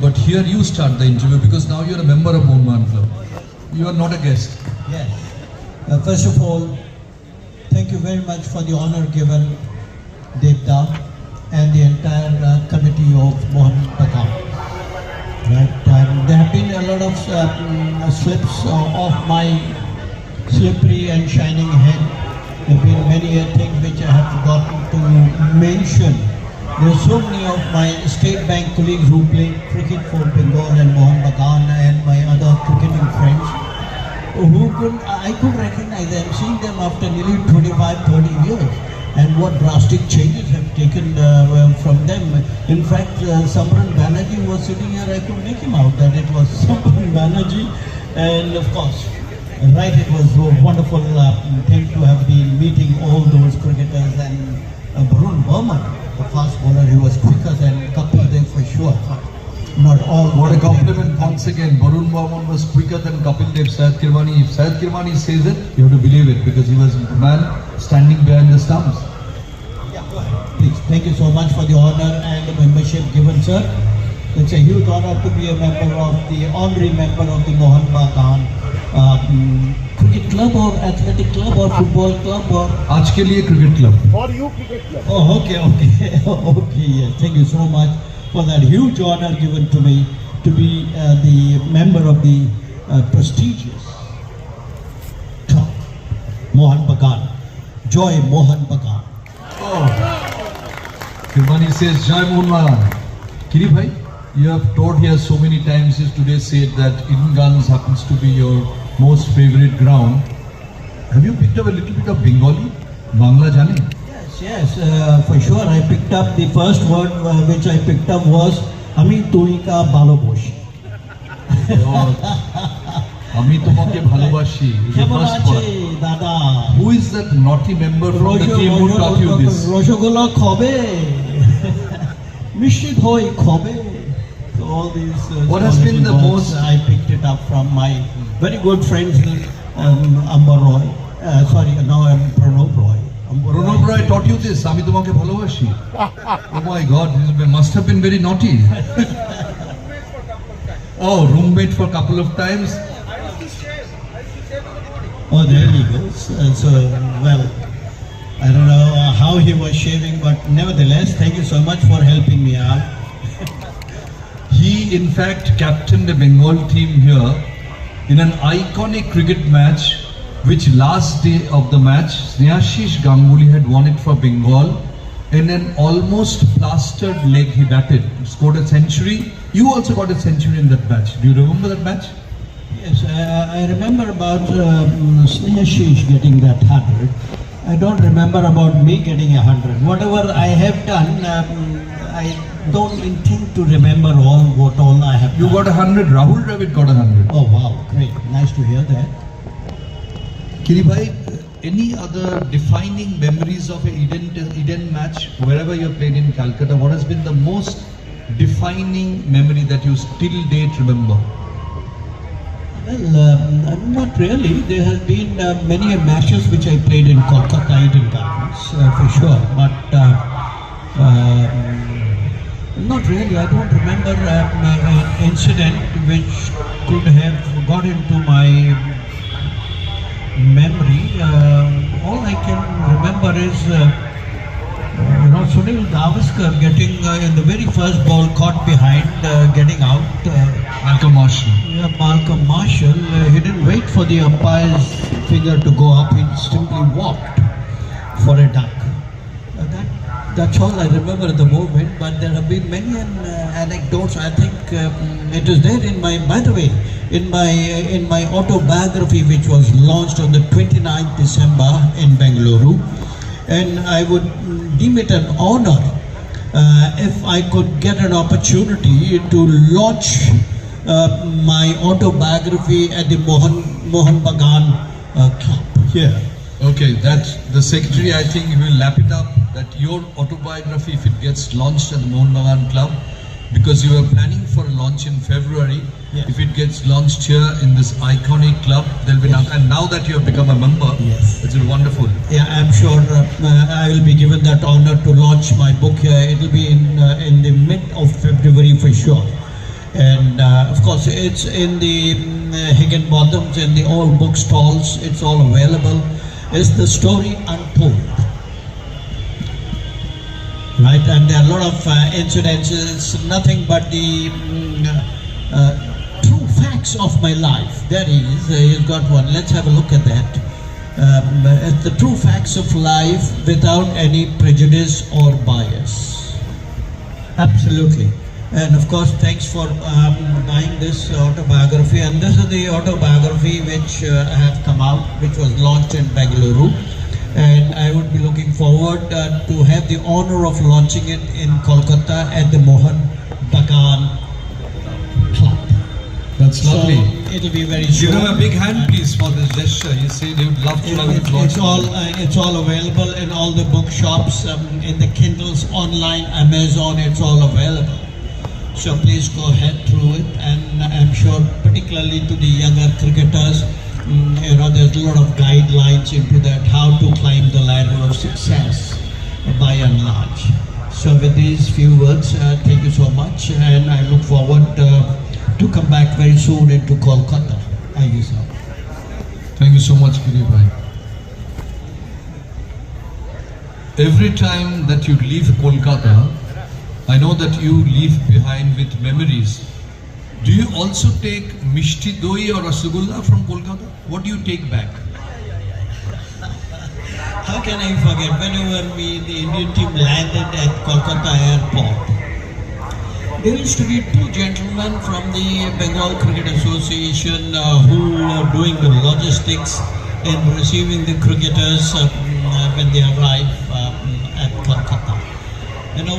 But here you start the interview because now you're a member of Mohun Bagan Club. You are not a guest. Yes. First of all, thank you very much for the honor given Devta and the entire committee of Mohun Bagan. Right. There have been a lot of slips of my slippery and shining head. There have been many things which I have forgotten to mention. There are so many of my State Bank colleagues who play cricket for Bengal and Mohun Bagan and my other cricketing friends I could recognize them, seeing them after nearly 25-30 years. And what drastic changes have taken from them. In fact, Samran Banerjee was sitting here, I could make him out that it was Samran Banerjee. And of course, right, it was a wonderful thing to have been meeting all those cricketers and Barun Burman, the fast bowler, he was quicker than Kapil Dev for sure. Not all. What a compliment once again. Barun Burman was quicker than Kapil Dev. Syed Kirmani. If Syed Kirmani says it, you have to believe it because he was a man standing behind the stumps. Yeah, go ahead. Please. Thank you so much for the honor and the membership given, sir. It's a huge honor to be a member of the honorary member of the Mohun Bagan cricket club or athletic club or football club or. आज के लिए cricket club. For you, cricket club. Oh, okay. Yes. Thank you so much for that huge honor given to me to be the member of the prestigious club, Mohun Bagan. Joy Mohun Bagan. Oh. Kirmani says, Joy Mohun Bagan. Kiri bhai, you have taught here so many times. You today said that Eden Gardens happens to be your most favorite ground. Have you picked up a little bit of Bengali? Bangla jane? Yes, for sure. I picked up the first word which I picked up was Ami Tui ka bhaloboshi. Ami tomake bhalobashi is the first word. Dada. Who is that naughty member from the team who taught you this? Roshogola khobe. Mishit hoi khobe. So all these. What has been the most? I picked it up from my very good friends, Amber Roy. Now I'm Pranav Roy. Pranav Roy taught you this, Ami tomake bhalobashi. Oh my God, this must have been very naughty. Oh, roommate for a couple of times. Oh, there he goes. Well, I don't know how he was shaving, but nevertheless, thank you so much for helping me out. He, in fact, captained the Bengal team here in an iconic cricket match, which last day of the match, Snehashish Ganguly had won it for Bengal. In an almost plastered leg, he batted, scored a century. You also got a century in that match. Do you remember that match? Yes, I remember about Snehashish getting that 100. I don't remember about me getting 100. Whatever I have done, I don't intend to remember what all I have done. You got 100. Rahul Dravid got 100. Oh wow, great! Nice to hear that. Kiri bhai, any other defining memories of a Eden match, wherever you played in Calcutta? What has been the most defining memory that you still date remember? Well, not really. There have been many matches which I played in Kolkata Eden Gardens, for sure. But not really. I don't remember an incident which could have got into my memory. All I can remember is Sunil Gavaskar getting in the very first ball caught behind, getting out. Malcolm Marshall. Yeah, Malcolm Marshall. He didn't wait for the umpire's finger to go up. He simply walked for a duck. That's all I remember at the moment. But there have been many anecdotes. I think it is there in my. By the way, in my autobiography, which was launched on the 29th December in Bengaluru, and I would deem it an honor if I could get an opportunity to launch my autobiography at the Mohun Bagan club here. Okay, that's the secretary. I think will lap it up. That your autobiography, if it gets launched at the Mohun Bagan club, because you were planning for a launch in February. Yes. If it gets launched here in this iconic club, there'll be and now that you have become a member, yes, it's wonderful. Yeah, I'm sure I will be given that honor to launch my book here. It will be in the mid of February for sure. And of course, it's in the Higginbottoms, in the old bookstalls. It's all available. It's the story untold. Right, and there are a lot of incidences, nothing but the true facts of my life. There he is, he's got one. Let's have a look at that. It's the true facts of life without any prejudice or bias. Absolutely. And of course, thanks for buying this autobiography. And this is the autobiography which have come out, which was launched in Bengaluru. And I would be looking forward to have the honor of launching it in Kolkata at the Mohan Bagan Club. That's lovely. So it'll be very Give soon. them a big hand, please, for this gesture. You see, they would love to have it launched. It's all available in all the bookshops, in the Kindles, online, Amazon. It's all available. So please go ahead through it, and I'm sure, particularly to the younger cricketers, there's a lot of guidelines into that, how to climb the ladder of success by and large. So with these few words, thank you so much, and I look forward to come back very soon into Kolkata. Thank you, sir. Thank you so much, Kiri bhai. Every time that you leave Kolkata, I know that you leave behind with memories. Do you also take mishti doi or rasgulla from Kolkata? What do you take back? How can I forget? Whenever the Indian team landed at Kolkata airport, there used to be two gentlemen from the Bengal Cricket Association who were doing the logistics in receiving the cricketers when they arrive at Kolkata.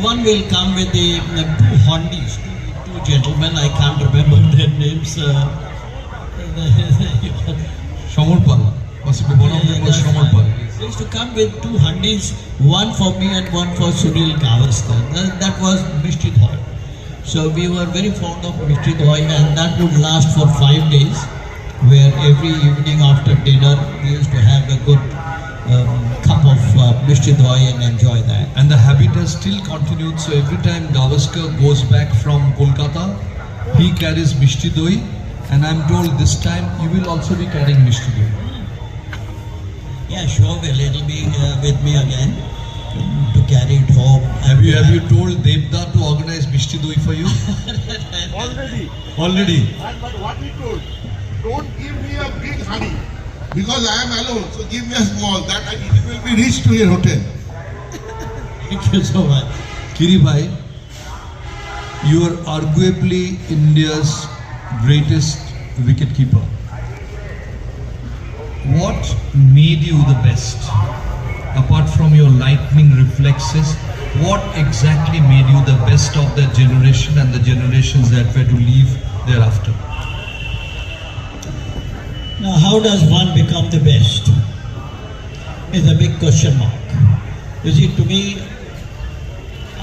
One will come with the two Hondis, two gentlemen, I can't remember their names. Shamarpal. Possibly one of them was Shamarpal. They used to come with two Hundis, one for me and one for Sunil Gavaskar. That was Mishti Dhoi. So we were very fond of Mishti Dhoi, and that would last for 5 days, where every evening after dinner we used to have a good cup of Mishti Dhoi and enjoy that. And the habit has still continued, so every time Gavaskar goes back from Kolkata, he carries Mishti Doi, and I'm told this time you will also be carrying Mishti Doi. Yeah, sure, well, it'll be with me again to carry it home. Have you told Devda to organize Mishti Doi for you? Already. But what he told, don't give me a big honey because I am alone. So give me a small that it will be reached to your hotel. Thank you so much. Kiri bhai, you are arguably India's greatest wicketkeeper. What made you the best? Apart from your lightning reflexes, what exactly made you the best of that generation and the generations that were to leave thereafter? Now, how does one become the best? Is a big question mark. You see, to me,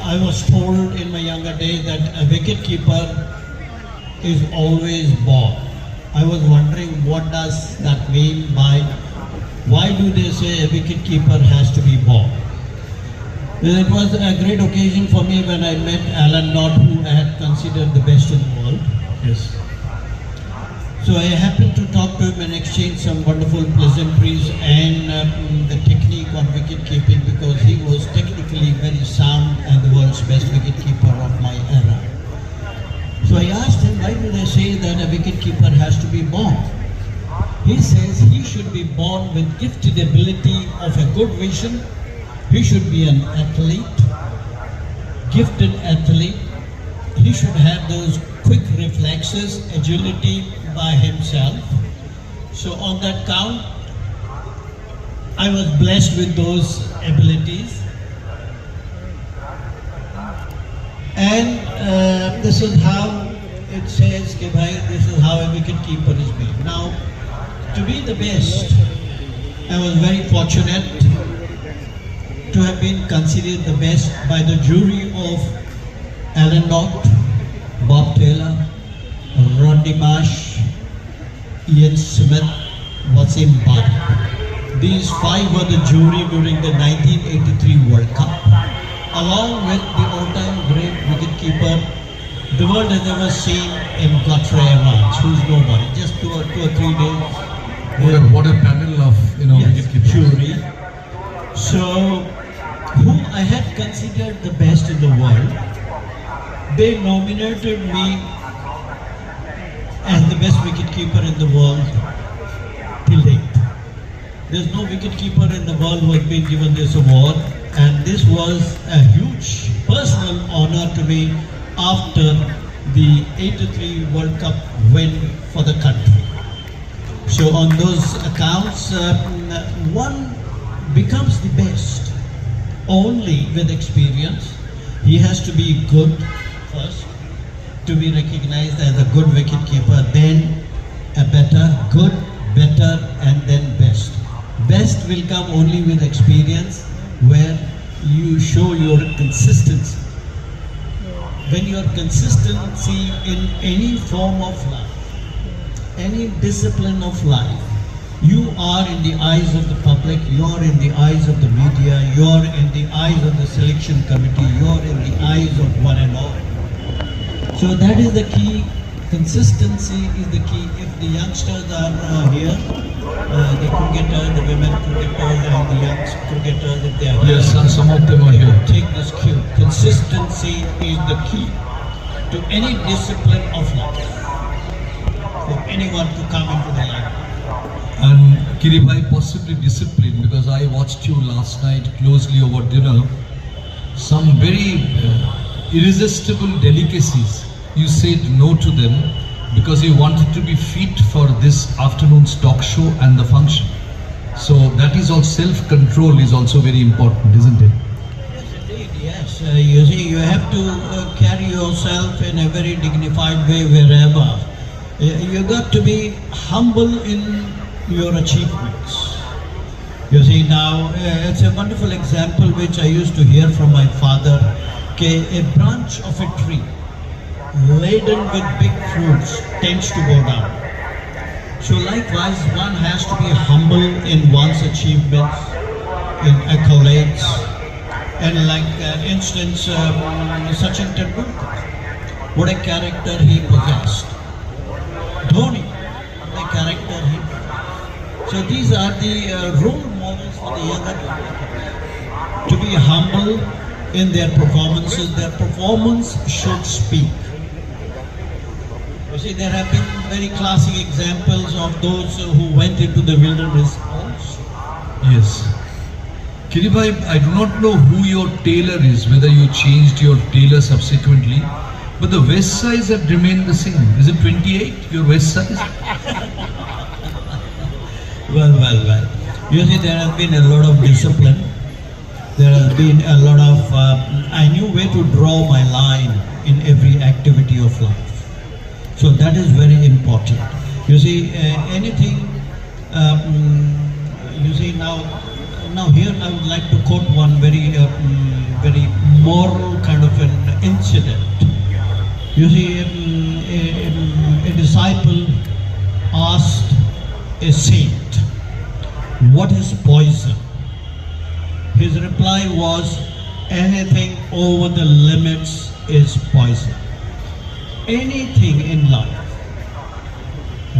I was told in my younger days that a wicketkeeper is always born. I was wondering what does that mean by, why do they say a wicketkeeper has to be born? Well, it was a great occasion for me when I met Alan Knott, who I had considered the best in the world. Yes. So I happened to talk to him and exchange some wonderful pleasantries and the technique on wicket keeping, because he was technically very sound and the world's best wicket keeper of my era. So I asked him, why do they say that a wicket keeper has to be born? He says he should be born with gifted ability of a good vision. He should be an athlete, gifted athlete. He should have those quick reflexes, agility by himself. So on that count, I was blessed with those abilities. And this is how it says, कि भाई, this is how a wicket keeper is made. Now, to be the best, I was very fortunate to have been considered the best by the jury of Alan Knott, Bob Taylor, Rodney Marsh, Ian Smith, Wasim Bali. These 5 were the jury during the 1983 World Cup, along with the all-time great wicketkeeper the world has ever seen in Godfrey Evans, who's nobody. Just 2 or 3 days. What a panel of Yes, wicket keepers. jury. So, whom I had considered the best in the world, they nominated me as the best wicketkeeper in the world till date. There's no wicketkeeper in the world who has been given this award, and this was a huge personal honor to me after the 83 World Cup win for the country. So on those accounts, one becomes the best only with experience. He has to be good first to be recognized as a good wicketkeeper, then a better, and then best. Best will come only with experience, where you show your consistency. When your consistency in any form of life, any discipline of life, you are in the eyes of the public, you are in the eyes of the media, you are in the eyes of the selection committee, you are in the eyes of one and all. So that is the key. Consistency is the key. If the youngsters are here, the cricketers, the women cricketers and the young cricketers, if they are here, Yes, some of them are here. take this cue. Consistency is the key to any discipline of life. For anyone to come into the life. And Kiribhai, possibly discipline, because I watched you last night closely over dinner. Some very irresistible delicacies. You said no to them because you wanted to be fit for this afternoon's talk show and the function. So that is all, self-control is also very important, isn't it? Yes, indeed, yes. You see, you have to carry yourself in a very dignified way wherever. You got to be humble in your achievements. You see, now it's a wonderful example which I used to hear from my father. Okay, a branch of a tree laden with big fruits tends to go down. So likewise, one has to be humble in one's achievements, in accolades, and like instance, Sachin Tendulkar, what a character he possessed. Dhoni, what a character he possessed. So these are the role models for the younger generation. To be humble in their performances, their performance should speak. You see, there have been very classic examples of those who went into the wilderness also. Yes. Kiribhai, I do not know who your tailor is, whether you changed your tailor subsequently, but the waist size have remained the same. Is it 28, your waist size? Well. You see, there has been a lot of discipline. There has been a lot of, I knew where to draw my line in every activity of life. So that is very important. You see, anything, you see now here I would like to quote one very moral kind of an incident. You see, a disciple asked a saint, what is poison? His reply was, anything over the limits is poison. Anything in life,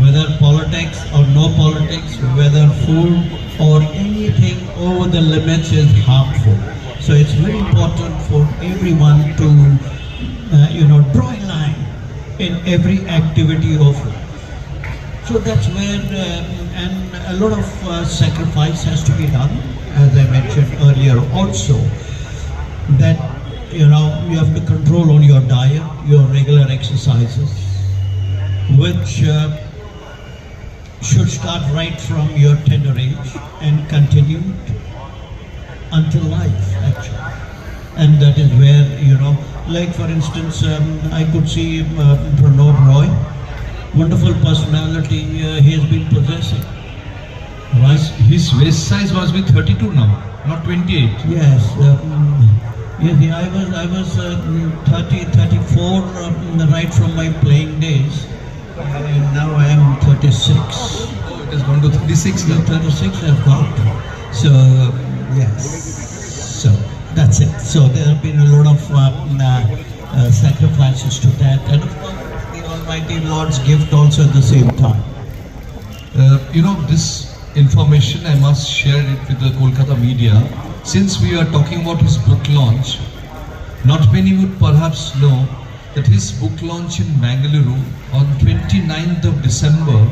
whether politics or no politics, whether food or anything over the limits is harmful. So it's very important for everyone to, draw a line in every activity of life. So that's where, and a lot of sacrifice has to be done, as I mentioned earlier also, that you have to control on your diet, your regular exercises, which should start right from your tender age and continue until life, actually. And that is where, like for instance, I could see Pranav Roy, wonderful personality he has been possessing. Right? His waist size was with 32 now, not 28. Yes. I was 30, 34 right from my playing days, and now I am 36. Oh, it has gone to 36 now. 36 I've got. So yes, so that's it. So there have been a lot of sacrifices to that, and of course the Almighty Lord's gift also at the same time. This information I must share it with the Kolkata media. Since we are talking about his book launch, not many would perhaps know that his book launch in Bangalore on 29th of December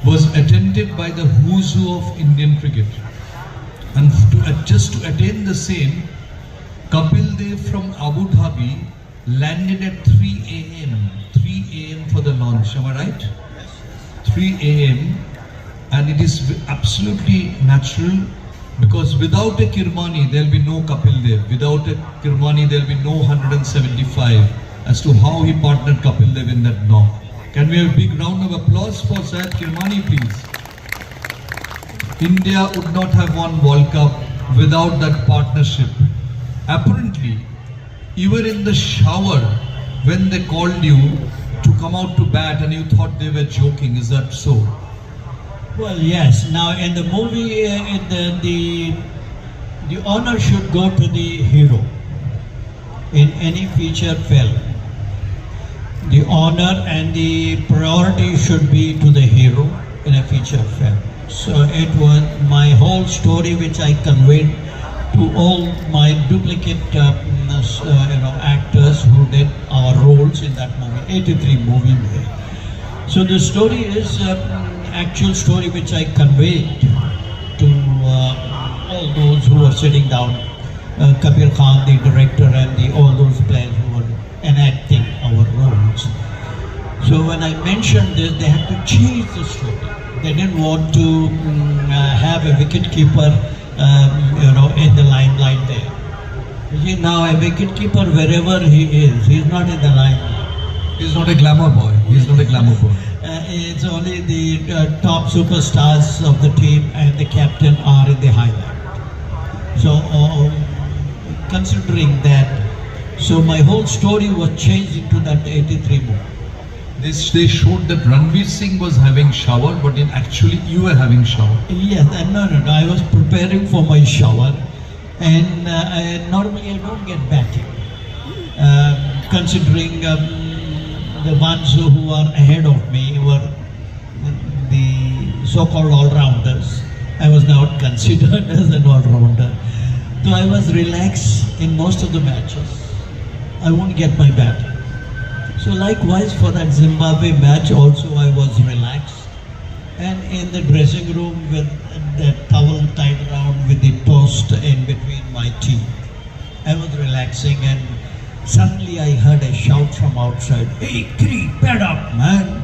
was attended by the who's who of Indian cricket. And just to attend the same, Kapil Dev from Abu Dhabi landed at 3 a.m. 3 a.m. for the launch, am I right? 3 a.m. and it is absolutely natural because without a Kirmani there will be no Kapil Dev. Without a Kirmani there will be no 175 as to how he partnered Kapil Dev in that knock. Can we have a big round of applause for Syed Kirmani, please? India would not have won World Cup without that partnership. Apparently, you were in the shower when they called you to come out to bat and you thought they were joking. Is that so? Well, yes. Now, in the movie, the honor should go to the hero. In any feature film, the honor and the priority should be to the hero in a feature film. So it was my whole story which I conveyed to all my duplicate actors who did our roles in that movie, 83 movie. So the story is actual story which I conveyed to all those who were sitting down, Kabir Khan, the director, and all those players who were enacting our roles. So when I mentioned this, they had to change the story. They didn't want to have a wicket keeper, in the limelight there. You see, now a wicket keeper, wherever he is, he's not in the limelight. He's not a glamour boy. He's not a glamour boy. It's only the top superstars of the team and the captain are in the highlight. So, considering that, so my whole story was changed into that 83 movie. They showed that Ranveer Singh was having shower, but actually you were having shower. Yes, no. I was preparing for my shower, and normally I don't get batting. Considering the ones who are ahead of me were the so-called all-rounders, I was not considered as an all-rounder. So I was relaxed in most of the matches. I won't get my bat. So likewise for that Zimbabwe match also I was relaxed, and in the dressing room with the towel tied around with the toast in between my teeth, I was relaxing, and suddenly I heard a shout from outside, "Hey Kiri, pad up man,"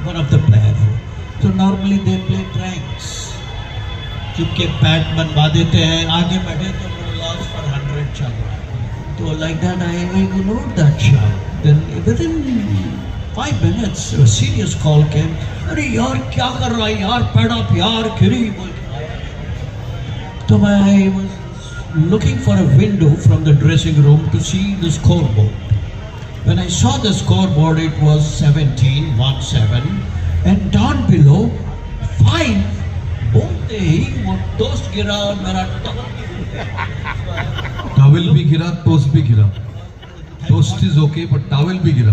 one of the players. So normally they play pranks. चुपके PAT बनवा देते हैं, आगे बैठे तो no loss for 100 चल रहा है. So like that I ignored that shout. Then within 5 minutes a serious call came. अरे यार क्या कर रहा है यार, पैड अप यार खिरी. So I was looking for a window from the dressing room to see the scoreboard. When I saw the scoreboard, it was 17-17, and down below 5. बोलते ही वो टोस्ट गिरा और मेरा towel भी गिरा, toast भी गिरा. Toast is okay, but towel भी गिरा.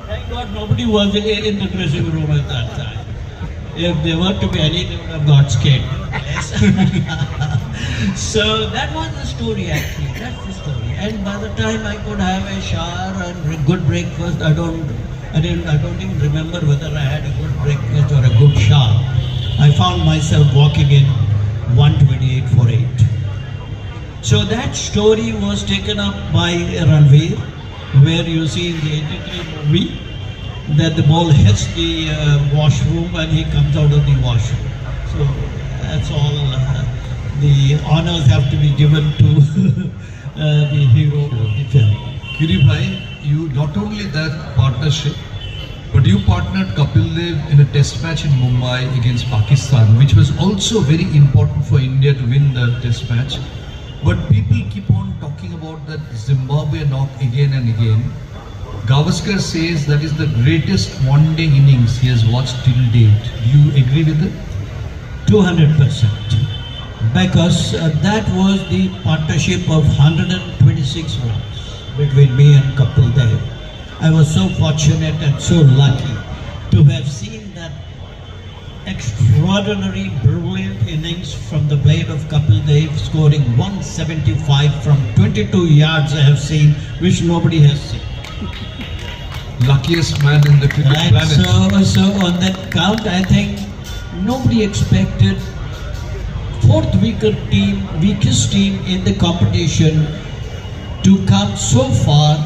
Thank God nobody was in the dressing room at that time. If there were to be any, they would have got scared. Yes. So that was the story actually. That's the story. And by the time I could have a shower and a good breakfast, I don't even remember whether I had a good breakfast or a good shower. I found myself walking in 128 for 8. So that story was taken up by Ranveer, where you see in the 83 movie that the ball hits the washroom and he comes out of the washroom. So that's all. The honors have to be given to the hero of the film. Kiri bhai, you not only that partnership, but you partnered Kapil Dev in a test match in Mumbai against Pakistan, which was also very important for India to win the test match. But people keep on talking about that Zimbabwe knock again and again. Gavaskar says that is the greatest one-day innings he has watched till date. Do you agree with it? 200%. Because that was the partnership of 126 runs. between me and Kapil Dev. I was so fortunate and so lucky to have seen that extraordinary, brilliant innings from the blade of Kapil Dev, scoring 175 from 22 yards I have seen, which nobody has seen. Luckiest man in the cricket Right, planet. so on that count, I think nobody expected fourth weakest team in the competition to come so far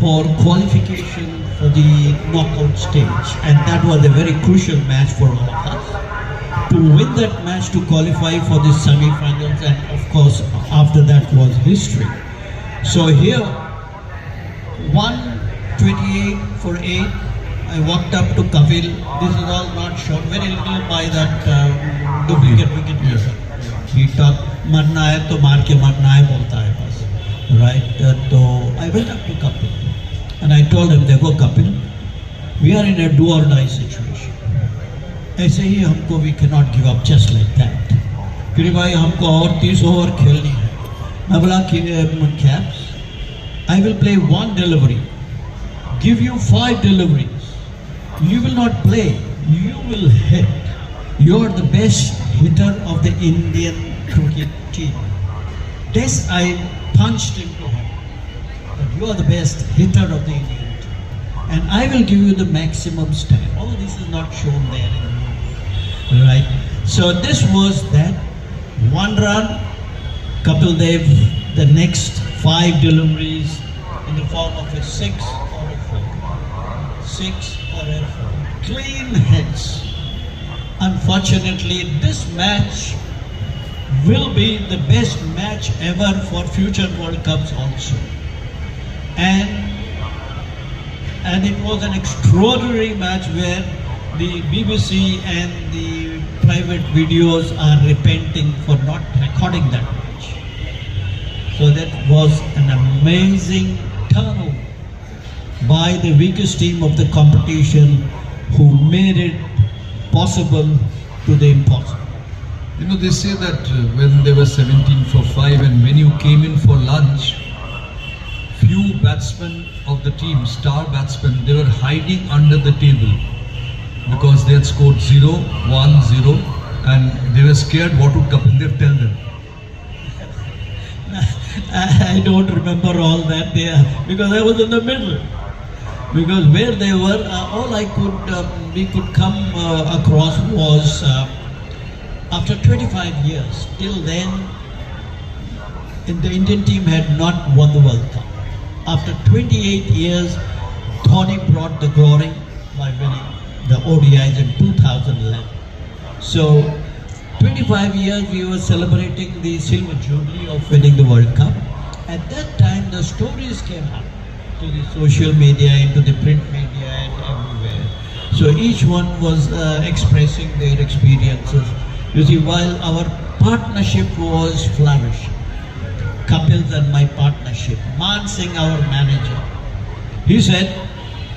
for qualification for the knockout stage, and that was a very crucial match for all of us. To win that match, to qualify for the semi-finals, and of course after that was history. So here, 128 for 8. I walked up to Kapil. This is all not shown, very little by that duplicate wicket keeper. He talked, "Marna hai to maar ke marna hai," bolta hai bas. Right? So I went up to Kapil and I told him, "Dekho Kapil, we are in a do or die situation. ऐसे ही हमको we cannot give up just like that. फिर भाई हमको और 30 over खेलनी है." मैं बोला कि "Caps, I will play one delivery, give you 5 deliveries. You will not play, you will hit. You are the best hitter of the Indian cricket team." This I punched into him. That you are the best hitter of the Indian team. And I will give you the maximum stand. All this is not shown there. Right. So this was that. 1 run, Kapil Dev, the next 5 deliveries in the form of a 6 or a 4. 6 or a 4. Clean hits. Unfortunately, this match will be the best match ever for future World Cups also. And it was an extraordinary match where the BBC and the private videos are repenting for not recording that match. So that was an amazing turnover by the weakest team of the competition, who made it possible to the impossible. You know, they say that when they were 17 for 5 and when you came in for lunch, few batsmen of the team, star batsmen, they were hiding under the table because they had scored 0, 1, 0 and they were scared. What would Kapil Dev tell them? I don't remember all that there because I was in the middle. Because where they were, all we could come across was after 25 years. Till then, the Indian team had not won the World Cup. After 28 years, Dhoni brought the glory by winning the ODIs in 2011. So 25 years we were celebrating the silver jubilee of winning the World Cup. At that time, the stories came out to the social media, into the print media and everywhere. So each one was expressing their experiences. You see, while our partnership was flourishing, Kapil's and my partnership, Man Singh, our manager, he said,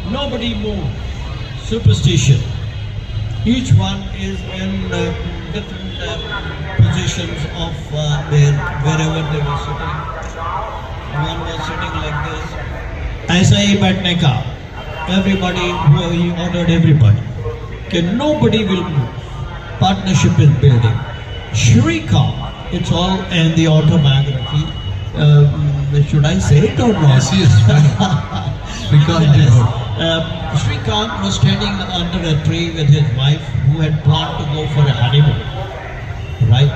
"Nobody move, superstition. Each one is in different positions of wherever they were sitting. One was sitting like this. ऐसा ही बैठने का. Everybody, he ordered everybody. Okay, nobody will move. Partnership is building. Shrikant, it's all in the autobiography. Should I say it or not? Yes, yes, fine. Shrikant did what? Shrikant was standing under a tree with his wife, who had planned to go for a honeymoon. Right?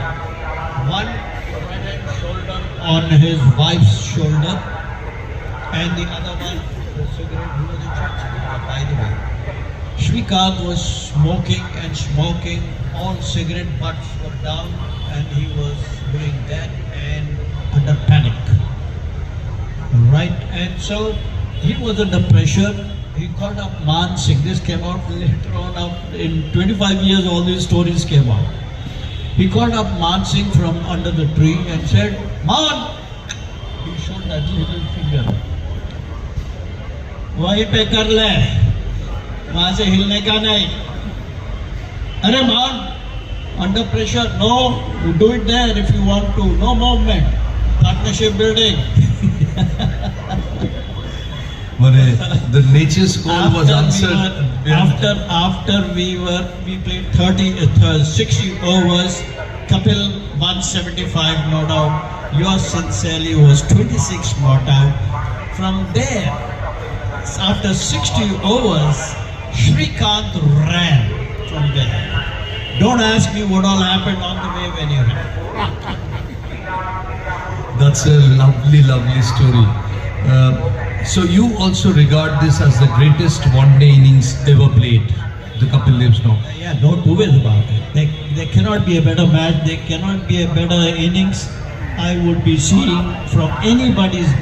One right hand shoulder on his wife's shoulder, and the other one, the cigarette, who was a church smoker, by the way. Shrikant was smoking and smoking, all cigarette butts were down, and he was doing that and under panic. Right? And so he was under pressure. He called up Man Singh. This came out later on. In 25 years, all these stories came out. He called up Man Singh from under the tree and said, "Man!" He showed that little finger. "वहीं पे कर ले, वहां से हिलने का नहीं." "अरे man, under pressure, no, you do it there if you want to, no movement, partnership building." the nature's call was answered. After we played 60 overs, Kapil 175 not out. Yours sincerely was 26 not out. From there, after 60 overs, Shrikant ran from there. Don't ask me what all happened on the way when he ran. That's a lovely, lovely story. So you also regard this as the greatest one-day innings ever played, the Kapil Dev's knock. Yeah, no two ways about it. There cannot be a better match. There cannot be a better innings I would be seeing from anybody's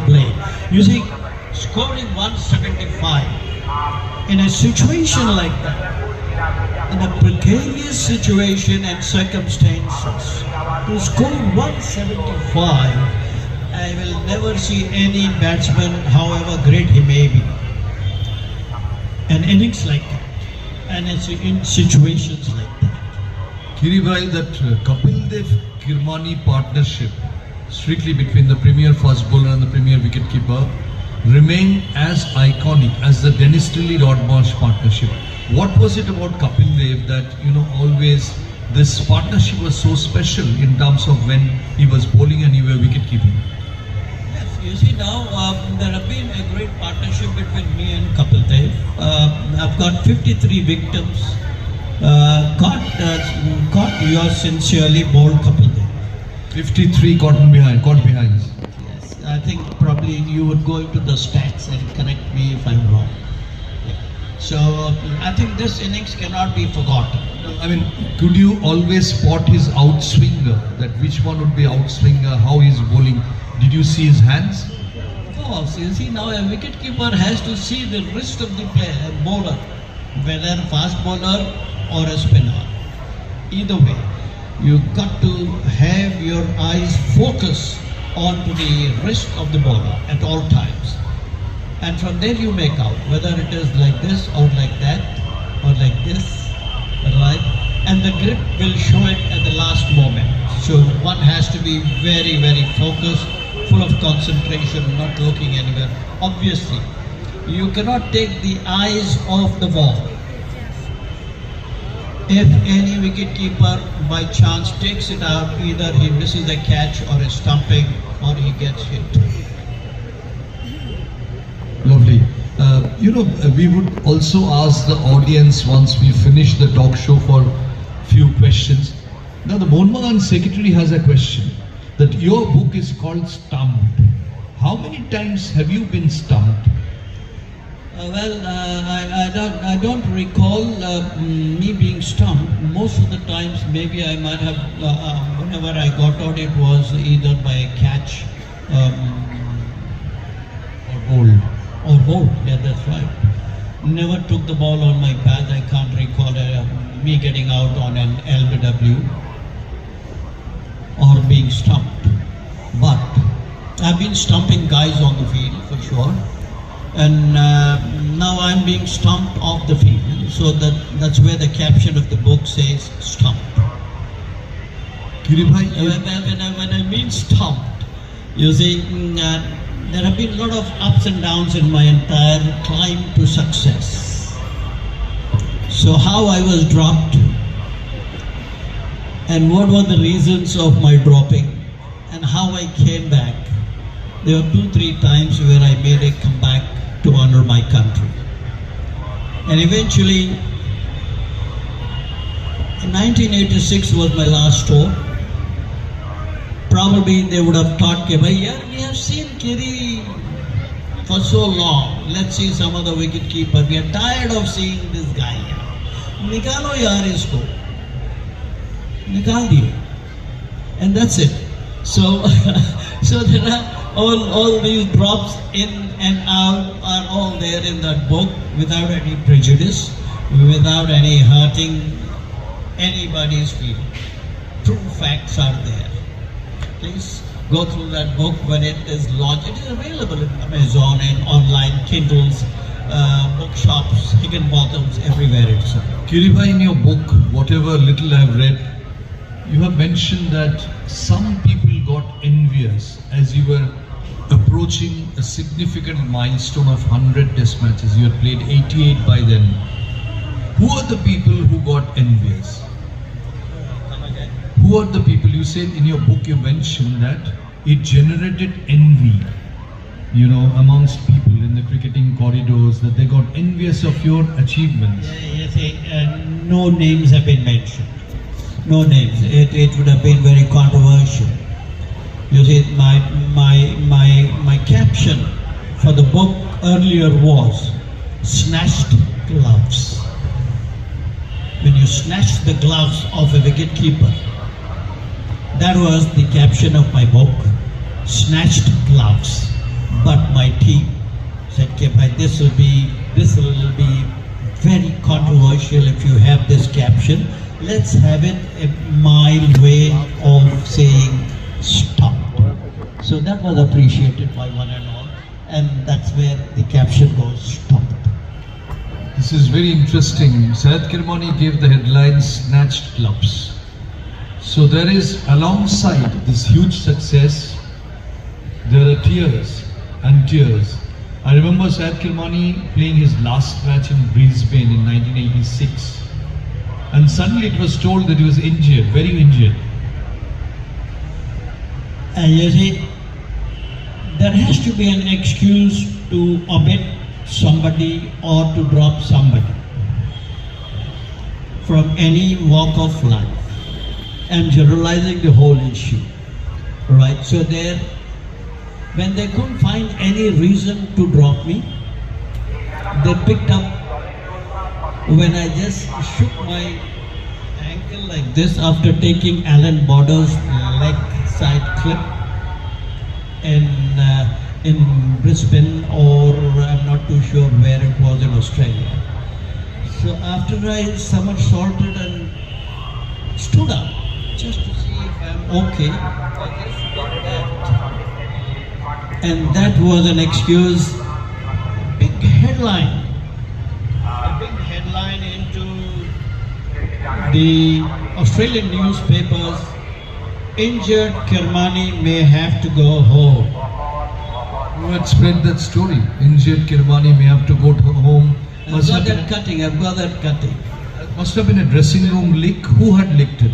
play. You see, scoring 175 in a situation like that, in a precarious situation and circumstances, to score 175, I will never see any batsman, however great he may be, an innings like that, and it's in situations like that. Kiribhai, that Kapil Dev Kirmani partnership, strictly between the premier fast bowler and the premier wicketkeeper, remained as iconic as the Dennis Tilley Rod Marsh partnership. What was it about Kapil Dev that, always this partnership was so special in terms of when he was bowling and you were wicket keeping? Yes, you see now there have been a great partnership between me and Kapil Dev. I've got 53 victims. Caught yours sincerely bowled Kapil Dev. 53 caught behinds. Yes, I think probably you would go into the stats and correct me if I'm wrong. So I think this innings cannot be forgotten. I mean, could you always spot his outswinger, that which one would be outswinger, how he's bowling? Did you see his hands? Of course, you see now a wicketkeeper has to see the wrist of the player, bowler, whether a fast bowler or a spinner. Either way, you got to have your eyes focus onto the wrist of the bowler at all times. And from there you make out whether it is like this or like that or like this, right? And the grip will show it at the last moment. So one has to be very, very focused, full of concentration, not looking anywhere. Obviously, you cannot take the eyes off the ball. If any wicketkeeper by chance takes it out, either he misses a catch or a stumping or he gets hit. Lovely. We would also ask the audience once we finish the talk show for few questions. Now the Mohun secretary has a question, that your book is called Stumped. How many times have you been stumped? I don't recall me being stumped. Most of the times maybe I might have, whenever I got out it was either by a catch or hold. Yeah, that's right. Never took the ball on my path. I can't recall me getting out on an LBW or being stumped. But I've been stumping guys on the field for sure. And now I'm being stumped off the field. So that's where the caption of the book says stumped. Kiribhai, when I mean stumped, you see, there have been a lot of ups and downs in my entire climb to success. So how I was dropped and what were the reasons of my dropping and how I came back. There were 2-3 times where I made a comeback to honor my country. And eventually, in 1986 was my last tour. Probably they would have thought, we have seen Kiri for so long. Let's see some other wicket keeper. We are tired of seeing this guy. Nikalo yaar isko. Nikal diyo. And that's it. So, so there are all these drops in and out are all there in that book without any prejudice, without any hurting anybody's feeling. True facts are there. Please go through that book when it is launched. It is available in Amazon and online, Kindles, bookshops, Higginbothams, everywhere it's available. Kiribhai, in your book, whatever little I've read, you have mentioned that some people got envious as you were approaching a significant milestone of 100 test matches. You had played 88 by then. Who are the people who got envious? Who are the people? You said in your book, you mentioned that it generated envy, you know, amongst people in the cricketing corridors, that they got envious of your achievements. No names have been mentioned. No names. It would have been very controversial. You see, my caption for the book earlier was snatched gloves. When you snatch the gloves of a wicket keeper, that was the caption of my book, snatched gloves. But my team said, okay, this will be very controversial if you have this caption. Let's have it a mild way of saying stop. So that was appreciated by one and all, and that's where the caption goes, stop. This is very interesting. Syed Kirmani gave the headline Snatched Gloves. So there is, alongside this huge success, there are tears and tears. I remember Syed Kirmani playing his last match in Brisbane in 1986. And suddenly it was told that he was injured, very injured. And you see, there has to be an excuse to omit somebody or to drop somebody from any walk of life. I'm generalizing the whole issue, right? So when they couldn't find any reason to drop me, they picked up when I just shook my ankle like this after taking Alan Border's leg side clip in Brisbane, or I'm not too sure where it was in Australia. So after I somersaulted and stood up just to see if I'm okay, I just did that. And that was an excuse. Big headline. A big headline into the Australian newspapers. Injured Kirmani may have to go home. Who had spread that story? Injured Kirmani may have to go home. I've got that cutting. It must have been a dressing room leak. Who had leaked it?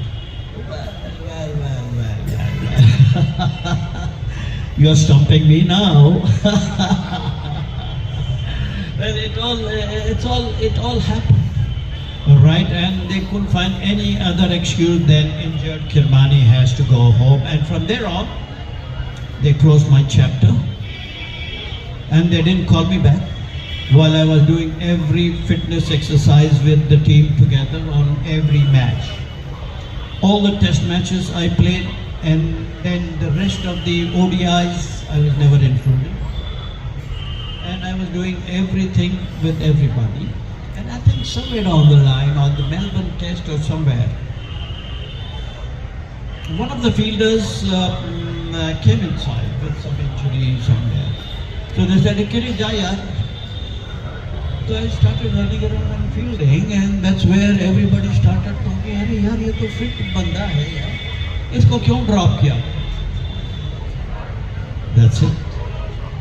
Well. You're stumping me now. Well, it all happened. Right, and they couldn't find any other excuse than injured Kirmani has to go home. And from there on, they closed my chapter. And they didn't call me back while I was doing every fitness exercise with the team together on every match. All the test matches I played, and then the rest of the ODIs I was never included. And I was doing everything with everybody. And I think somewhere down the line, on the Melbourne test or somewhere, one of the fielders came inside with some injury somewhere. So they said, "Kiri Jaya." So I started running around and fielding, and that's where everybody started talking, "Arey yaar, ye to fit banda hai yaar. Isko kyun drop kiya?" That's it.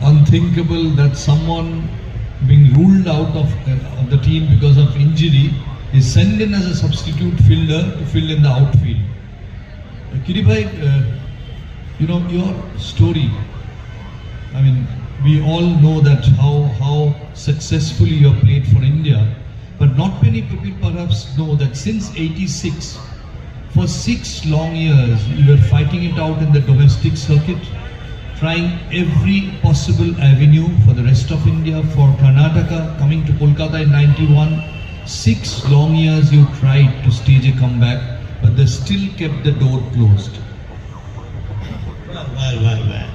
Unthinkable that someone being ruled out of the team because of injury is sent in as a substitute fielder to fill in the outfield. Kiri bhai, you know, your story, I mean, we all know that how successfully you have played for India, but not many people perhaps know that since '86, for 6 long years, you were fighting it out in the domestic circuit, trying every possible avenue for the rest of India, for Karnataka, coming to Kolkata in '91. 6 long years you tried to stage a comeback, but they still kept the door closed. Well.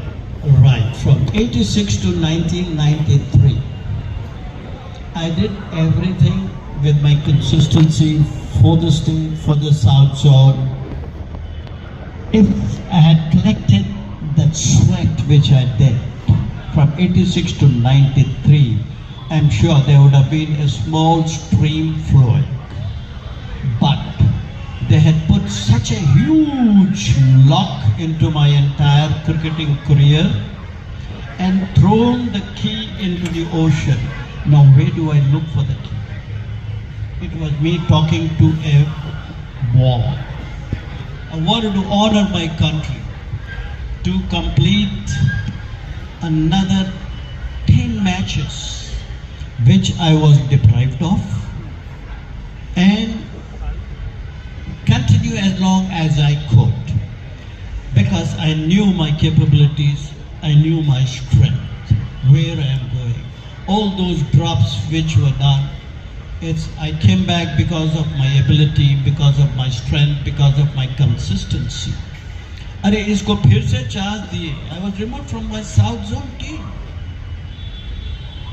Right, from '86 to 1993, I did everything with my consistency for the state, for the South Zone. If I had collected that sweat which I did from '86 to '93, I'm sure there would have been a small stream flowing. But they had put such a huge lock into my entire cricketing career, and thrown the key into the ocean. Now where do I look for the key? It was me talking to a wall. I wanted to honor my country, to complete another 10 matches which I was deprived of, and continue as long as I could, because I knew my capabilities, I knew my strength, where I am going. All those drops which were done, I came back because of my ability, because of my strength, because of my consistency. अरे इसको फिर से chance दिए. I was removed from my South Zone team.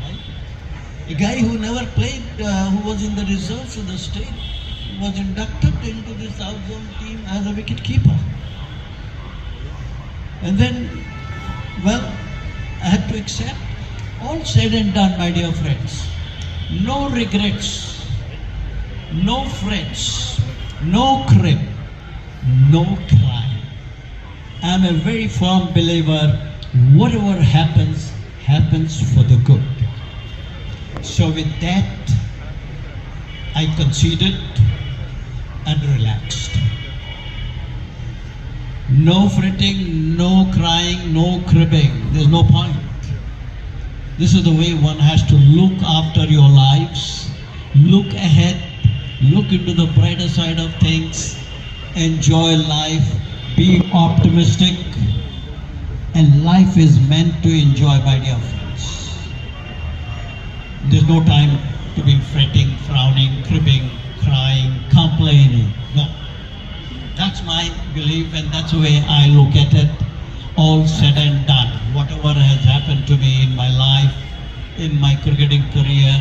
Right? A guy who never played, who was in the reserves of the state, was inducted into the South Zone team as a wicket keeper. And then, well, I had to accept. All said and done, my dear friends. No regrets, no frets, no crib, no cry. I am a very firm believer, whatever happens, happens for the good. So with that, I conceded and relaxed. No fretting, no crying, no cribbing. There's no point. This is the way one has to look after your lives, look ahead, look into the brighter side of things, enjoy life, be optimistic, and life is meant to enjoy, my dear friends. There's no time to be fretting, frowning, cribbing, crying, complaining. No. That's my belief, and that's the way I look at it. All said and done, whatever has happened to me in my life, in my cricketing career,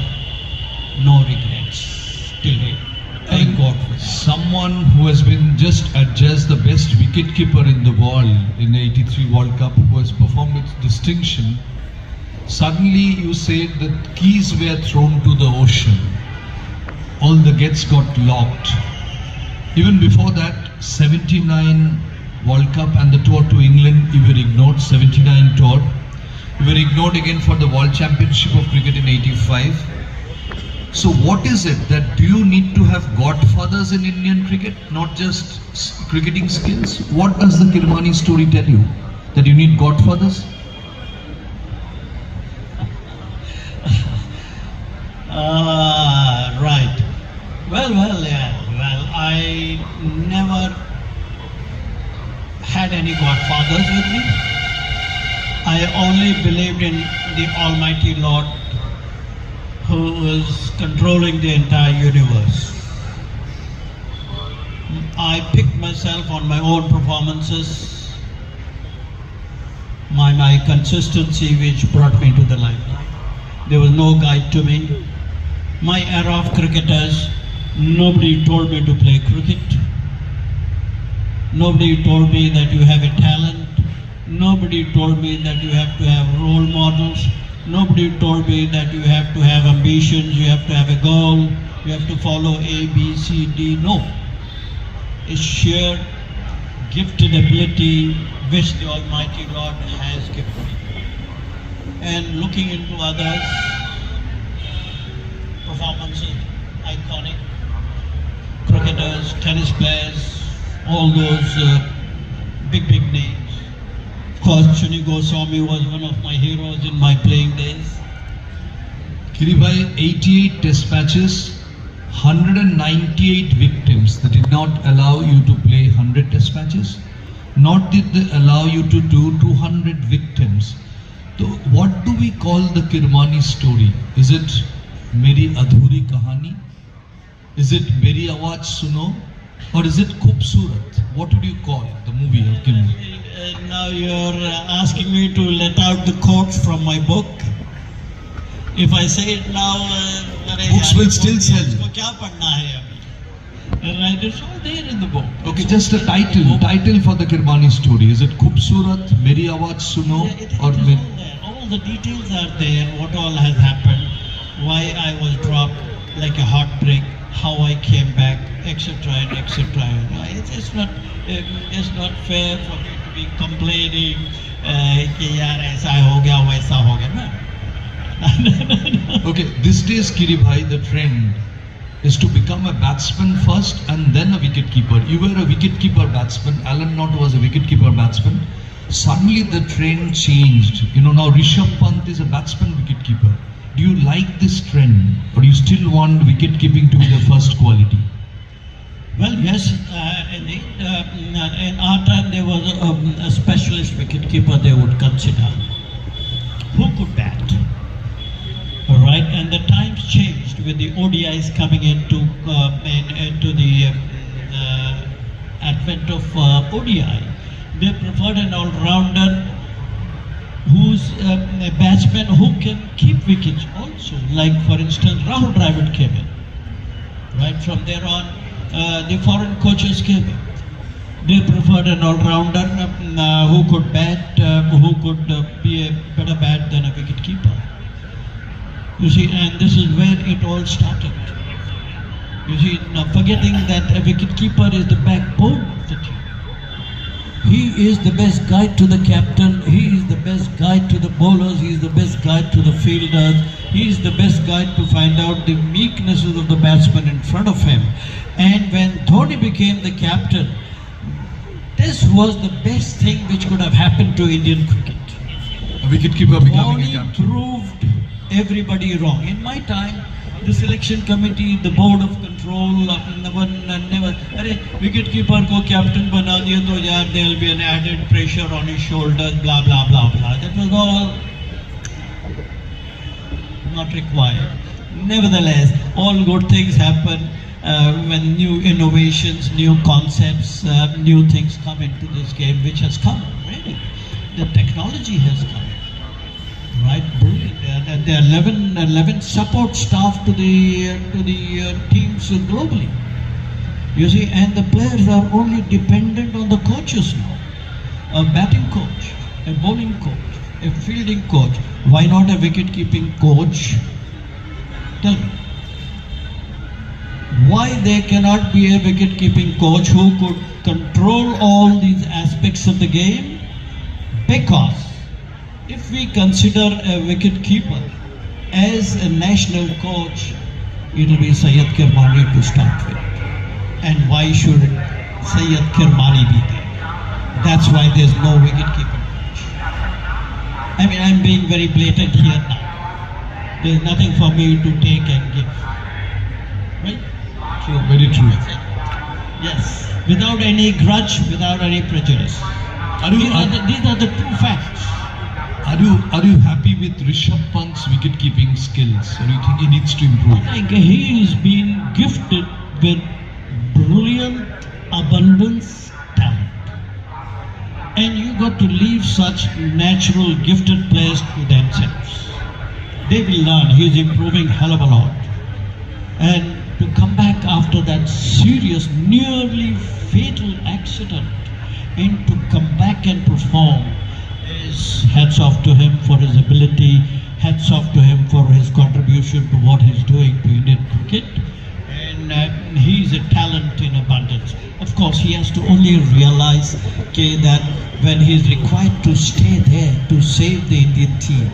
no regrets till date. Thank God for that. Someone who has been just adjudged the best wicketkeeper in the world in the 83 World Cup, who has performed with distinction, suddenly you said that keys were thrown to the ocean. All the gates got locked. Even before that, 79 World Cup and the tour to England, you were ignored. 79 tour. You were ignored again for the World Championship of Cricket in 85. So what is it that do you need to have godfathers in Indian cricket, not just cricketing skills? What does the Kirmani story tell you? That you need godfathers? Right. Well, I never had any godfathers with me. I only believed in the Almighty Lord, who is controlling the entire universe. I picked myself on my own performances, my consistency which brought me to the limelight. There was no guide to me. My era of cricketers, nobody told me to play cricket. Nobody told me that you have a talent. Nobody told me that you have to have role models. Nobody told me that you have to have ambitions, you have to have a goal, you have to follow A, B, C, D. No. It's sheer gifted ability which the Almighty Lord has given me. And looking into others, performances, iconic cricketers, tennis players, all those big names. Of course, Chuni Goswami was one of my heroes in my playing days. Kiribhai, 88 test matches, 198 victims. They did not allow you to play 100 test matches, nor did they allow you to do 200 victims. So what do we call the Kirmani story? Is it Meri Adhuri Kahani? Is it Meri Awaaz Suno? Or is it Khubsurat? What would you call the movie of Kirmani? Now you're asking me to let out the quotes from my book. If I say it now, books will still sell. Right, it's all there in the book. Okay, just a title for the Kirmani story. Is it Khubsurat, Meri Awaaz Suno, yeah, it or is all there. All the details are there. What all has happened, why I was dropped like a heartbreak, how I came back, etc. and etc. It's not fair for me to be complaining कि यार ऐसा हो गया वैसा हो गया ना. Okay, these days, Kiri Bhai, the trend is to become a batsman first and then a wicket-keeper. You were a wicket-keeper batsman. Alan Knott was a wicket-keeper batsman. Suddenly the trend changed. You know, now Rishabh Pant is a batsman wicket-keeper. Do you like this trend, or do you still want wicket-keeping to be the first quality? Well, yes, indeed. In our time, there was a specialist wicket-keeper they would consider who could bat. All right, and the times changed with the ODIs coming into the advent of ODI. They preferred an all-rounder who's a batsman who can keep wickets also. Like, for instance, Rahul Dravid came in. Right, from there on, the foreign coaches came in. They preferred an all-rounder who could bat, who could be a better bat than a wicket-keeper. You see, and this is where it all started. You see, now forgetting that a wicket-keeper is the backbone of the team. He is the best guide to the captain, he is the best guide to the bowlers, he is the best guide to the fielders, he is the best guide to find out the weaknesses of the batsman in front of him. And when Dhoni became the captain, this was the best thing which could have happened to Indian cricket. A wicket-keeper becoming a Dhoni captain. proved everybody wrong. In my time, the selection committee, the board of control, never. Wicket-keeper ko captain bana diya to yaar, there will be an added pressure on his shoulders, blah blah blah blah. That was all not required. Nevertheless, all good things happen when new innovations, new concepts, new things come into this game, which has come already. The technology has come. Right, brilliant. And there are 11 support staff to the teams globally. You see, and the players are only dependent on the coaches now. A batting coach, a bowling coach, a fielding coach. Why not a wicket-keeping coach? Tell me. Why there cannot be a wicket-keeping coach who could control all these aspects of the game? Because if we consider a wicket-keeper as a national coach, it will be Syed Kirmani to start with. And why should Syed Kirmani be there? That's why there's no wicket-keeping coach. I mean, I'm being very blatant here now. There's nothing for me to take and give. Right? True, very true. Yes. Without any grudge, without any prejudice. These are the true facts. Are you happy with Rishabh Pant's wicket-keeping skills, or do you think he needs to improve? I think he is being gifted with brilliant, abundance, talent. And you got to leave such natural, gifted players to themselves. They will learn. He is improving hell of a lot. And to come back after that serious, nearly fatal accident, and to come back and perform, is hats off to him for his ability, hats off to him for his contribution to what he's doing to Indian cricket. And he's a talent in abundance. Of course, he has to only realize that when he's required to stay there to save the Indian team,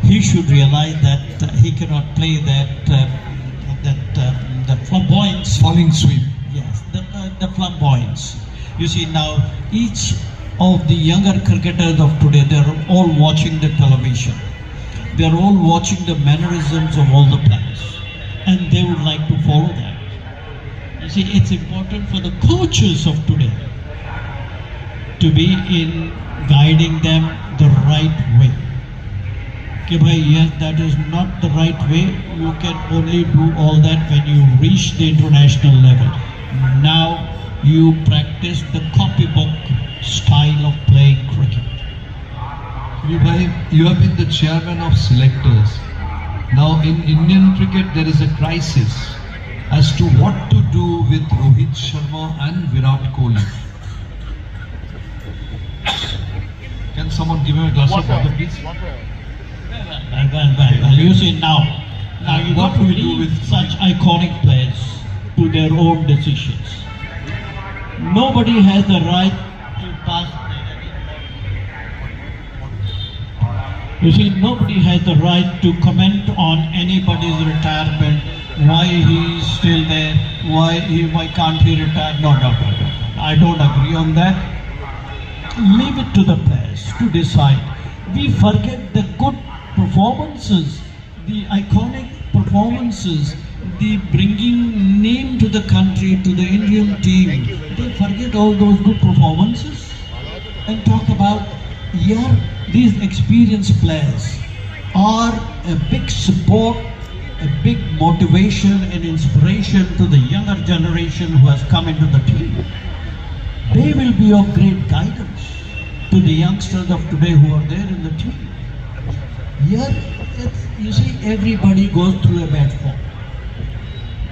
he should realize that he cannot play that flamboyance. Falling sweep. Yes, the flamboyance. You see, now each of the younger cricketers of today, they are all watching the television. They are all watching the mannerisms of all the players, and they would like to follow that. You see, it's important for the coaches of today to be in guiding them the right way. Okay, bhai, yes, that is not the right way. You can only do all that when you reach the international level. Now you practice the copybook style of playing cricket. You have been the chairman of selectors. Now in Indian cricket there is a crisis as to what to do with Rohit Sharma and Virat Kohli. Can someone give him a glass of water, please? Well, you see now you what got to do we do leave with such iconic players to their own decisions. Nobody has the right to pass. You see, nobody has the right to comment on anybody's retirement, why he is still there, why can't he retire? No. I don't agree on that. Leave it to the players to decide. We forget the good performances, the iconic performances, the bringing name to the country, to the Indian team. They forget all those good performances and talk about, yeah, these experienced players are a big support, a big motivation and inspiration to the younger generation who has come into the team. They will be of great guidance to the youngsters of today who are there in the team. Here, you see, everybody goes through a bad form,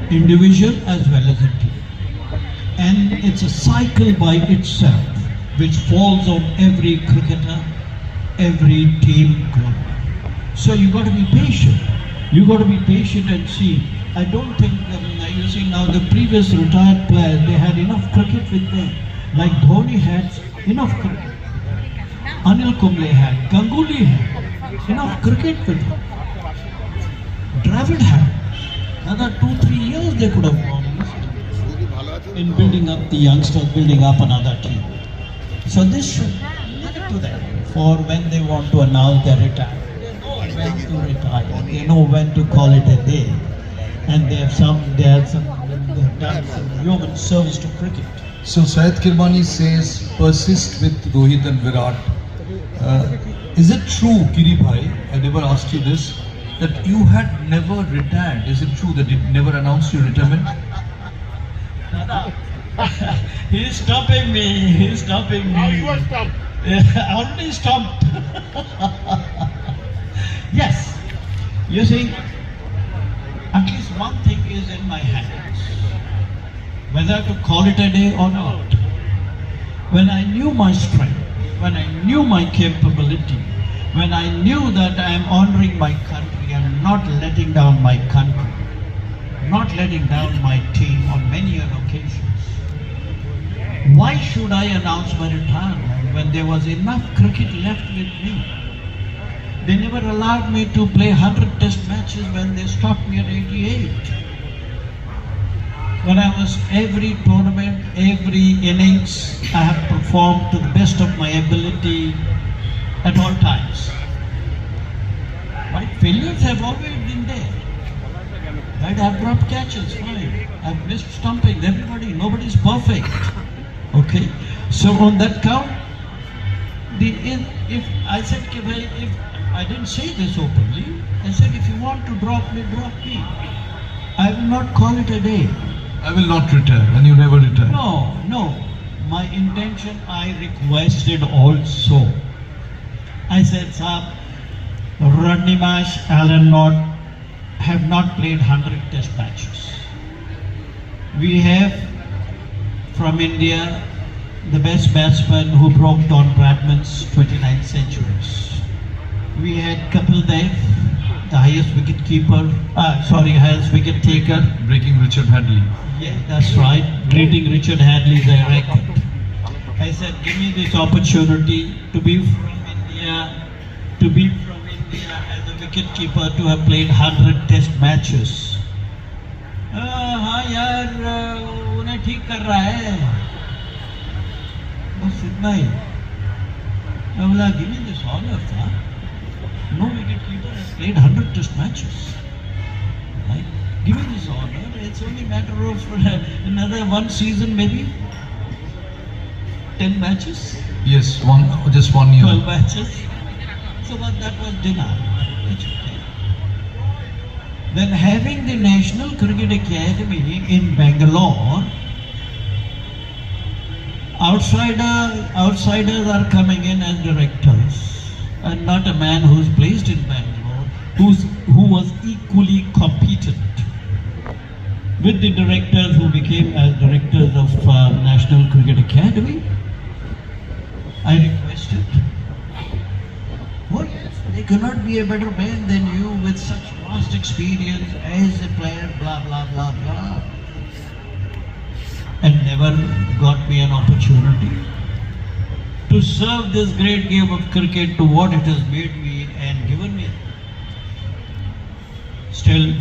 individual as well as a team. And it's a cycle by itself which falls on every cricketer, every team globally. So you got to be patient. You got to be patient and see. I don't think, you see now the previous retired players, they had enough cricket with them. Like Dhoni had enough cricket. Anil Kumble had, Ganguly had enough cricket with him. Dravid had. Another 2-3 years they could have gone in building up the youngsters, building up another team. So this should leave it to them for when they want to announce their retirement. They know when to retire. They know when to call it a day. And they have done some human service to cricket. So Syed Kirmani says, persist with Rohit and Virat. Is it true, Kiri Bhai, I never asked you this, that you had never retired? Is it true that you never announced your retirement? He's stopping me. He's stopping me. Now you are stopped. Already stopped. Yes. You see, at least one thing is in my hands. Whether to call it a day or not. When I knew my strength, when I knew my capability, when I knew that I am honoring my country and not letting down my country, not letting down my team on many occasions, why should I announce my retirement when there was enough cricket left with me? They never allowed me to play 100 test matches when they stopped me at 88. When I was every tournament, every innings, I have performed to the best of my ability at all times. Right? Failures have always been there. Right? I've dropped catches, fine. I've missed stumping, everybody, nobody's perfect. Okay? So on that count, if I said, if I didn't say this openly, I said, if you want to drop me, drop me. I will not call it a day. I will not retire, and you never retire. No. My intention, I requested also. I said, Saab, Rodney Marsh, Alan Lord have not played 100 test matches. We have from India the best batsman who broke Don Bradman's 29 centuries. We had Kapil Dev, the highest wicket taker. Breaking Richard Hadley. Yeah, that's right. Beating Richard Hadley's record. I said, give me this opportunity to be from India, as a wicket keeper, to have played 100 test matches. हाँ यार, उन्हें ठीक कर रहा है. बस इतना ही. मैं बोला, give me this honor, sir. No wicket keeper has played 100 test matches. Right? Give me this honor. It's only a matter of another one season, maybe 10 matches. Yes, just 1 year. 12 matches. So but that was denied. It's okay. Then having the National Cricket Academy in Bangalore, outsiders are coming in as directors, and not a man who's placed in Bangalore, who was equally competent with the directors who became as directors of National Cricket Academy. I requested, what? There cannot be a better man than you with such vast experience as a player, blah, blah, blah, blah. And never got me an opportunity to serve this great game of cricket to what it has made me and still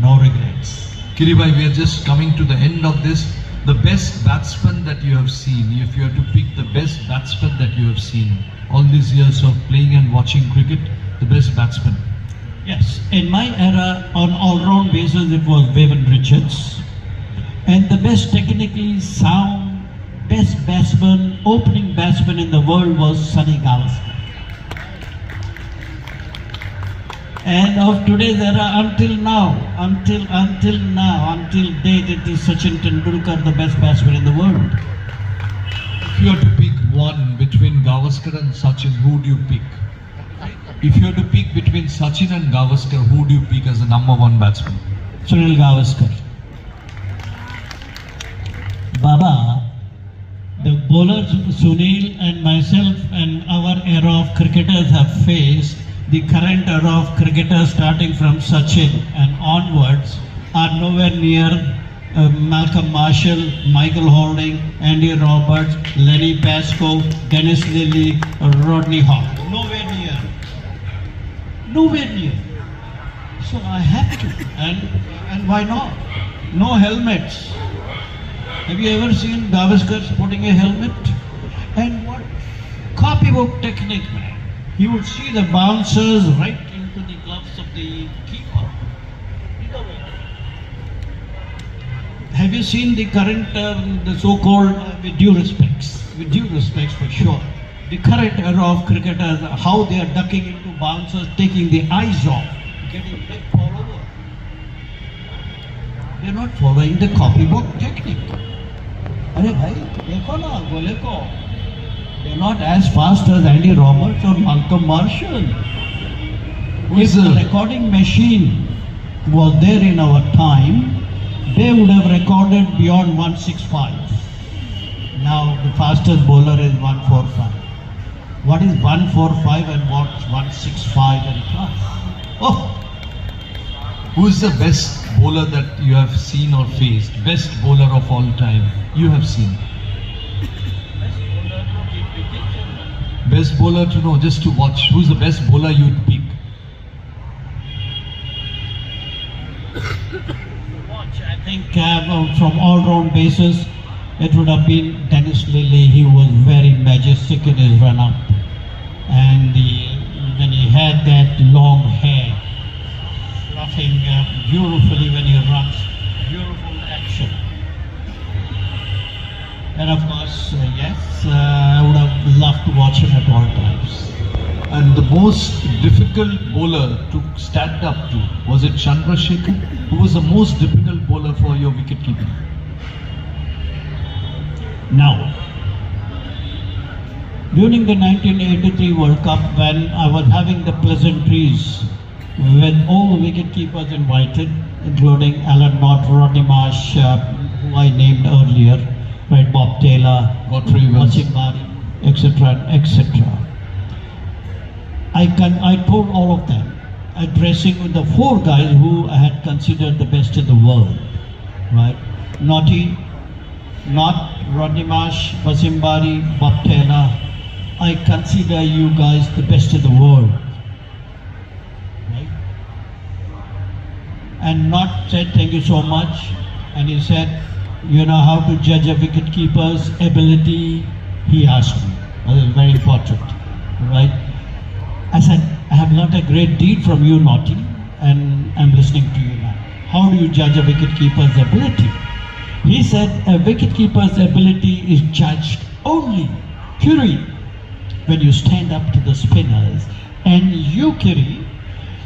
no regrets. Kiribhai, we are just coming to the end of this. The best batsman that you have seen, if you have to pick the best batsman that you have seen, all these years of playing and watching cricket, the best batsman. Yes, in my era, on all-round basis, it was Bevan Richards. And the best technically sound, best batsman, opening batsman in the world was Sunny Gavaskar. And of today's era, until date, it is Sachin Tendulkar, the best batsman in the world. If you have to pick one between Gavaskar and Sachin, who do you pick? If you have to pick between Sachin and Gavaskar, who do you pick as the number one batsman? Sunil Gavaskar. Baba, the bowlers Sunil and myself and our era of cricketers have faced, the current era of cricketers starting from Sachin and onwards are nowhere near Malcolm Marshall, Michael Holding, Andy Roberts, Lenny Pascoe, Dennis Lillee, Rodney Hawk. Nowhere near. Nowhere near. So I have to. And why not? No helmets. Have you ever seen Gavaskar sporting a helmet? And what copybook technique, man. He would see the bouncers right into the gloves of the keeper. Have you seen the current, the so-called, with due respects for sure, the current era of cricketers, how they are ducking into bouncers, taking the eyes off, getting hit all over. They are not following the copybook technique. Arey bhai, dekho na, gole ko. They are not as fast as Andy Roberts or Malcolm Marshall. If the recording machine was there in our time, they would have recorded beyond 165. Now the fastest bowler is 145. What is 145 and what's 165 and plus? Oh! Who is the best bowler that you have seen or faced? Best bowler of all time you have seen? Best bowler to know, just to watch. Who's the best bowler you'd pick? Watch, I think from all-round basis, it would have been Dennis Lillee. He was very majestic in his run-up. And when he had that long hair, fluffing beautifully when he runs, beautiful action. And of course, yes, I would have loved to watch him at all times. And the most difficult bowler to stand up to, was it Chandrasekhar? Who was the most difficult bowler for your wicket keeping? Now, during the 1983 World Cup, when I was having the pleasantries with all the wicket keepers invited, including Alan Mott, Rodney Marsh, who I named earlier, right, Bob Taylor, Wasimbari, etc., etc. I told all of them, addressing with the four guys who I had considered the best in the world, right? Not Rodney Marsh, Wasimbari, Bob Taylor. I consider you guys the best in the world, right? And Not said thank you so much, and he said, you know how to judge a wicket keeper's ability? He asked me. That is very important, right? I said, I have learnt a great deal from you, Naughty, and I'm listening to you now. How do you judge a wicket keeper's ability? He said, a wicket keeper's ability is judged only, Kiri, when you stand up to the spinners. And you, Kiri,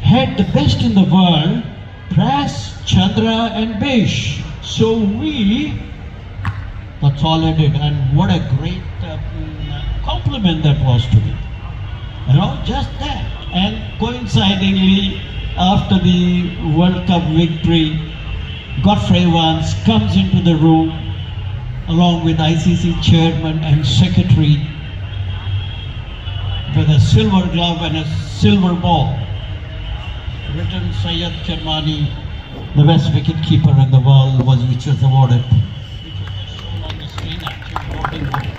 had the best in the world, Pras, Chandra and Besh. So that's all I did, and what a great compliment that was to me. You know, just that. And coincidingly, after the World Cup victory, Godfrey Vance comes into the room along with ICC chairman and secretary with a silver glove and a silver ball. Written Syed Kirmani, the best wicket keeper in the world, which was awarded, which was shown on the screen actually.